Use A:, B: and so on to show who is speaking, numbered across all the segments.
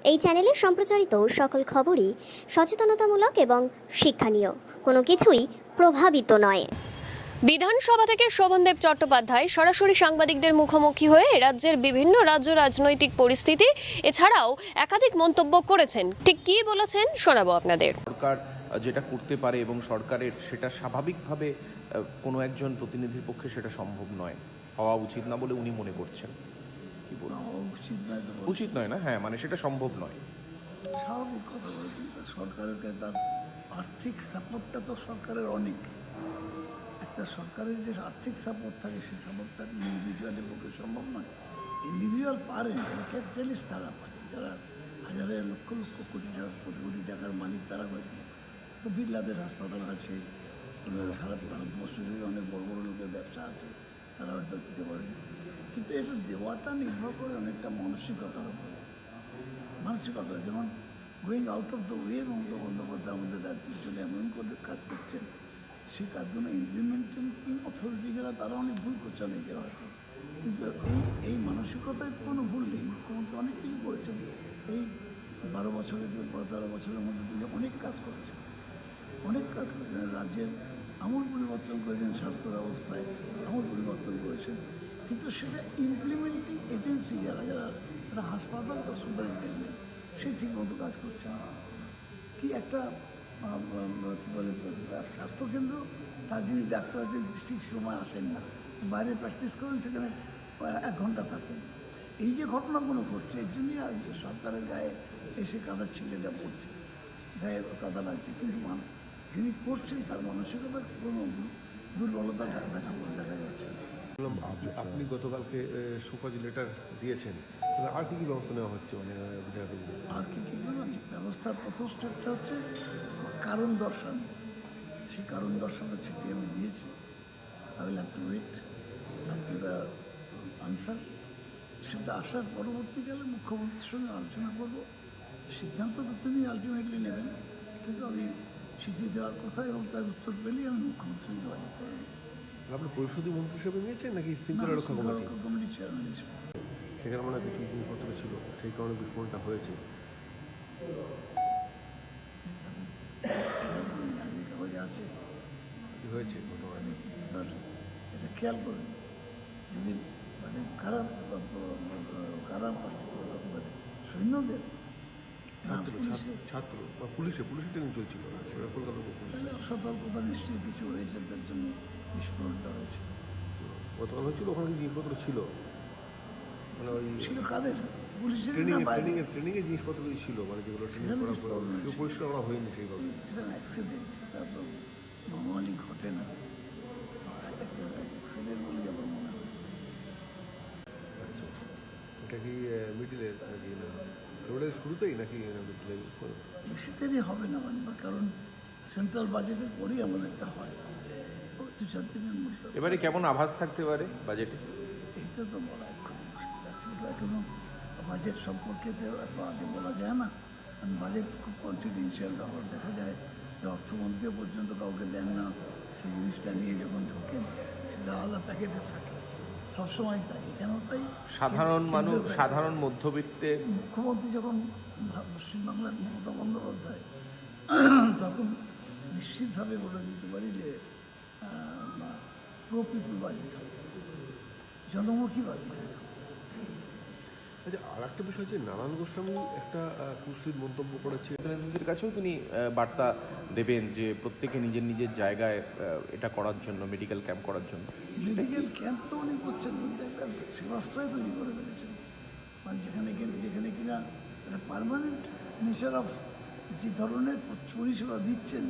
A: এই চ্যানেলে সম্প্রচারিত সকল খবরই সচেতনতামূলক এবং শিক্ষণীয়, কোনো কিছুই প্রভাবিত নয়।
B: বিধানসভা থেকে শোভনদেব চট্টোপাধ্যায় সরাসরি সাংবাদিকদের মুখোমুখি হয়ে রাজ্যের বিভিন্ন রাজনৈতিক পরিস্থিতি এছাড়াও একাধিক মন্তব্য করেছেন। ঠিক কী বলেছেন শোনাবো আপনাদের।
C: সরকার যেটা করতে পারে এবং সরকারের সেটা স্বাভাবিকভাবে কোনো একজন প্রতিনিধির পক্ষে সেটা সম্ভব নয়, হওয়া উচিত না বলে উনি মনে করছেন। উচিত নয় না, হ্যাঁ, মানে সেটা সম্ভব নয়।
D: স্বাভাবিক কথা বলছি, সরকারের তার আর্থিক সাপোর্টটা তো সরকারের অনেক। একটা সরকারের যে আর্থিক সাপোর্ট থাকে সেই সাপোর্টটা ইন্ডিভিজুয়ালের পক্ষে সম্ভব নয়। ইন্ডিভিজুয়াল পারেন, যারা ক্যাপিটালিস্ট তারা পারেন, যারা হাজার হাজার লক্ষ লক্ষ কোটি টাকার মালিক তারা হয়তো। তো বিড়লাদের হাসপাতাল আছে, সারা ভারতবর্ষ জুড়ে অনেক বড় বড় লোকের ব্যবসা আছে, তারা হয়তো দিতে পারে। কিন্তু এটা দেওয়াটা নির্ভর করে অনেকটা মানসিকতার উপরে। মানসিকতা যেমন going out of the way, Mamata Bandyopadhyay আমাদের রাজ্যের জন্য এমন করে কাজ করছেন, সেই কাজগুলো ইমপ্লিমেন্টিং অথরিটি যারা তারা অনেক ভুল করছে অনেকে হয়তো, কিন্তু এই মানসিকতায় তো কোনো ভুল নেই। মুখ্যমন্ত্রী অনেক কিছু করেছেন এই 12 বছরের 13 বছরের মধ্যে তিনি অনেক কাজ করেছেন, অনেক কাজ করেছেন। রাজ্যের আমূল পরিবর্তন করেছেন, স্বাস্থ্য ব্যবস্থায় আমূল পরিবর্তন করেছেন, কিন্তু সেটা ইমপ্লিমেন্টিং এজেন্সি যারা হাসপাতাল তার সুপারিনটেন্ডেন্ট সে ঠিকমতো কাজ করছে না। কি একটা কী বলে স্বাস্থ্যকেন্দ্র, তার যিনি ডাক্তার আছেন ঠিক সময় আসেন না, বাইরে প্র্যাকটিস করেন, সেখানে 1 ঘন্টা থাকেন। এই যে ঘটনাগুলো ঘটছে এর জন্যই সরকারের গায়ে এসে কাদা ছিলেটা পড়ছে, গায়ে কাদা লাগছে, কিন্তু যিনি করছেন তার মানসিকতা কোনো দুর্বলতা দেখা যাচ্ছে।
E: আপনি গতকালকে সুপারি লেটার দিয়েছেন, আর কি ব্যবস্থা নেওয়া হচ্ছে? মানে
D: আর কি ব্যবস্থার প্রথম স্টেপটা হচ্ছে কারণ দর্শন। সেই কারণ দর্শনের চিঠি আমি দিয়েছি। I will have to wait up to the answer. সেটা আসার পরবর্তীকালে মুখ্যমন্ত্রীর সঙ্গে আলোচনা করব। সিদ্ধান্ত তো তিনি আলটিমেটলি নেবেন, কিন্তু আমি চিঠি দেওয়ার কথা এবং তার উত্তর পেলেই আমি মুখ্যমন্ত্রী যোগাযোগ করব।
E: আপনি পরিষদীয় মন্ত্রী হিসেবে নিয়েছেন নাকি শৃঙ্খলা রক্ষা
D: কমিটির চেয়ারম্যান হিসেবে?
E: সেখানে মানে কিছু জিনিসপত্র ছিল, সেই কারণে বিস্ফোরণটা হয়েছে।
D: আছে
E: কি হয়েছে
D: এটা খেয়াল করুন। যদি মানে খারাপ সৈন্যদের
E: ছাত্র বা পুলিশে ট্রেনিং চলছিল কলকাতা,
D: তাহলে অসতর্কতা নিশ্চয়ই কিছু হয়েছে, তার জন্য বিস্ফোরণটা হয়েছে।
E: গতকাল হয়েছিল, ওখানে জিনিসপত্র ছিল, মানে ওই
D: ছিল কাদের? পুলিশের
E: ট্রেনিংয়ের জিনিসপত্র ছিল, মানে যেগুলো ট্রেনিং করার পর পরিষ্কার করা হয়নি সেইভাবে।
D: অ্যাক্সিডেন্ট, তা তো নর্মালি ঘটে না, অ্যাক্সিডেন্ট বলে আমার মনে হয়।
E: আচ্ছা, এটা কি মিডিলের নাকি না রোডের শুরুতেই নাকি
D: বেশি দেরি হবে না মানবার, কারণ সেন্ট্রাল বাজেটের পরেই আমাদেরটা হয়, 2-4 দিনের মধ্যে।
C: এবারে কেমন আভাস থাকতে পারে বাজেটে?
D: এটা তো বলা এক্ষুনি মুশকিল আছে, ওটা এখনো বাজেট সম্পর্কে তো এত আগে বলা যায় না, কারণ বাজেট খুব কনফিডেন্সিয়াল ব্যাপার। দেখা যায় যে অর্থমন্ত্রীও পর্যন্ত কাউকে দেন না, সেই জিনিসটা নিয়ে যখন ঢোকেন সেটা আলাদা প্যাকেটে থাকে, সবসময় তাই, এখানেও তাই।
C: সাধারণ মানুষ, সাধারণ মধ্যবিত্তের
D: মুখ্যমন্ত্রী যখন পশ্চিমবাংলার মমতা বন্দ্যোপাধ্যায়, তখন নিশ্চিতভাবে বলে দিতে পারি যে প্রো পিপুল বাজেট হবে, জনমুখী বাজেট হবে।
E: আচ্ছা, আর একটা বিষয় হচ্ছে নারায়ণ গোস্বামী একটা কুৎসিত মন্তব্য করেছে।
C: প্রতিনিধিদের কাছেও তিনি বার্তা দেবেন যে প্রত্যেকে নিজের নিজের জায়গায় এটা করার জন্য, মেডিকেল ক্যাম্প করার জন্য।
D: মেডিকেল ক্যাম্প তো উনি করছেন, কিন্তু একটা সেবাশ্রয় তৈরি করে ফেলেছেন, মানে যেখানে কিনা একটা পারমানেন্ট নেচার অফ যে ধরনের পরিষেবা দিচ্ছেন,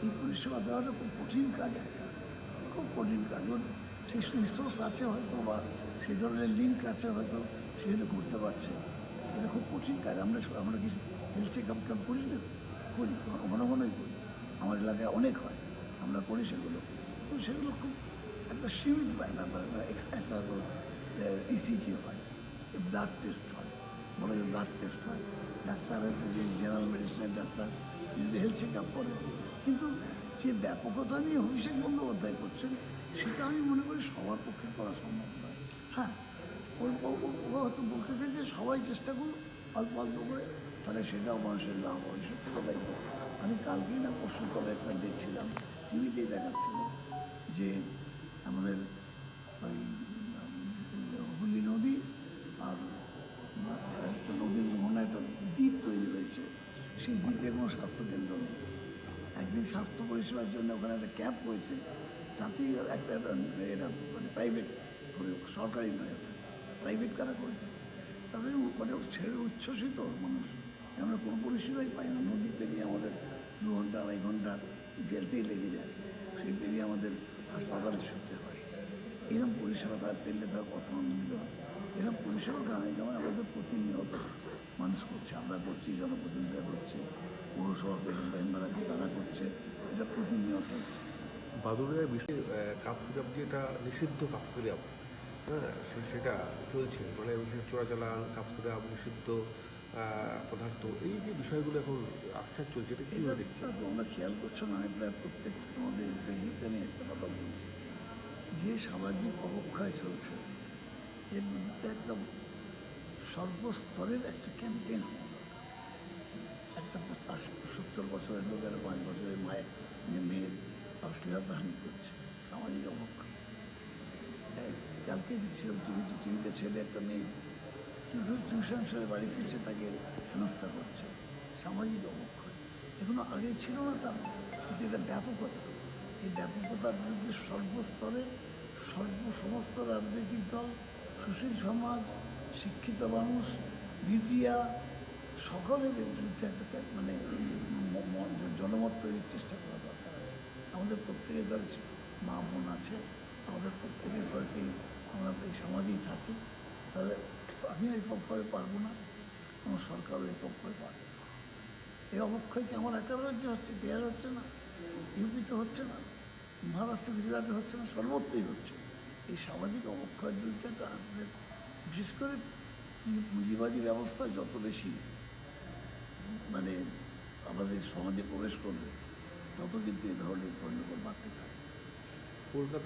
D: এই পরিষেবা দেওয়াটা খুব কঠিন কাজ, একটা খুব কঠিন কাজ। ওর সেই রিসোর্স আছে হয়তো, বা সেই ধরনের লিঙ্ক আছে হয়তো, সেখানে করতে পারছে। এটা খুব কঠিন কাজ। আমরা কি হেলথ চেকআপ করি না? করি, ঘন ঘনই করি, আমার এলাকায় অনেক হয়, আমরা করি সেগুলো। কিন্তু সেগুলো খুব একটা সীমিত ব্যাপার, একটা তো ইসিজি হয়, ব্লাড টেস্ট হয়, বড় যে ব্লাড টেস্ট হয়, ডাক্তার হয়তো যে জেনারেল মেডিসিনের ডাক্তার যদি হেলথ চেকআপ করে, কিন্তু যে ব্যাপকতা নিয়ে অভিষেক বন্দ্যোপাধ্যায় করছেন সেটা আমি মনে করি সবার পক্ষে করা সম্ভব নয়। হ্যাঁ, ও হয়তো বলতে চাই যে সবাই চেষ্টা করুন, অল্প অল্প করে, তাহলে সেটাও মানুষের লাভ হয়, সত্যি কথাই তো। আমি কালকেই না পরশু কবে একটা দেখছিলাম, টিভিতেই দেখাচ্ছিল যে আমাদের ওই হুগলি নদী আর একটা নদীর মোহনা একটা দ্বীপ তৈরি হয়েছে, সেই দ্বীপে কোনো স্বাস্থ্যকেন্দ্র নেই। একদিন স্বাস্থ্য পরিষেবার জন্য ওখানে একটা ক্যাম্প হয়েছে, তাতেই একটা এরা মানে প্রাইভেট করে, সরকারি নয়, ওটা প্রাইভেট কারা করেছে, তাদের মানে ছেড়ে উচ্ছ্বসিত মানুষ। আমরা কোনো পরিষেবাই পাই না, নদী পেরিয়ে আমাদের 2 ঘন্টা 2.5 ঘন্টা যেতেই লেগে যায়, সেই পেরিয়ে আমাদের হাসপাতালে ছুটতে হয়। এরকম পরিষেবা তার পেলে তার কত আনন্দিত হয়। এরকম পরিষেবা গ্রামে গ্রামে আমাদের প্রতিনিয়ত মানুষ করছে, আমরা করছি, জনপ্রতিনিধিরা করছে, পৌরসভা মেম্বার আছে তারা করছে, এটা প্রতিনিয়ত হচ্ছে।
E: বাদুড়িয়ার বিষয়ে কাপ সিরাপ যেটা নিষিদ্ধ কাপ সিরাপ, হ্যাঁ সেটা চলছে, মানে চোরাচালান কাপ সিরাপ নিষিদ্ধ পদার্থ, এই যে বিষয়গুলো এখন আকছার চলছে, এটা কীভাবে দেখছি?
D: এটা তোমরা খেয়াল করছো না, আমি প্রায় প্রত্যেক আমাদের ইন্টারভিউতে আমি একটা কথা বলছি, যে সামাজিক অবক্ষয় চলছে এর বিরুদ্ধে একটা সর্বস্তরের একটা ক্যাম্পেইন হওয়া দরকার। একটা 70 বছরের লোক একটা 5 বছরের মেয়ের অশ্লীলতাহানি করছে, সামাজিক অবক্ষয়। কালকে দেখছিলাম টিভিতে 3টে ছেলে একটা মেয়ে টিউশন সেরে বাড়ি ফিরছে, তাকে হেনস্থা করছে, সামাজিক অবক্ষয়। এগুলো আগে ছিল না তা না, কিন্তু এটা ব্যাপকতা। এই ব্যাপকতার বিরুদ্ধে সর্বস্তরের সমস্ত রাজনৈতিক দল, সুশীল সমাজ, শিক্ষিত মানুষ, মিডিয়া, সকলের বিরুদ্ধে একটা মানে জনমত তৈরির চেষ্টা করা দরকার আছে। আমাদের প্রত্যেকের ঘরে মা বোন আছে, আমাদের প্রত্যেকের ঘরেতেই আমরা এই সমাজেই থাকি, তাহলে আমিও একক করে পারবো না, কোনো সরকারও একক করে পারবে না। এই অবক্ষয় কি আমার একার রাজ্যে হচ্ছে? বিহার হচ্ছে না, ইউপিতে হচ্ছে না, মহারাষ্ট্র গুজরাটে হচ্ছে না, সর্বত্রই হচ্ছে। এই সামাজিক অবক্ষয়ের বিরুদ্ধে একটা আমাদের, বিশেষ করে পুঁজিবাদী ব্যবস্থা যত বেশি মানে আমাদের সমাজে প্রবেশ করবে, তত কিন্তু এই ধরনের গণ্ডগোল বাড়তে থাকে।
E: কলকাতা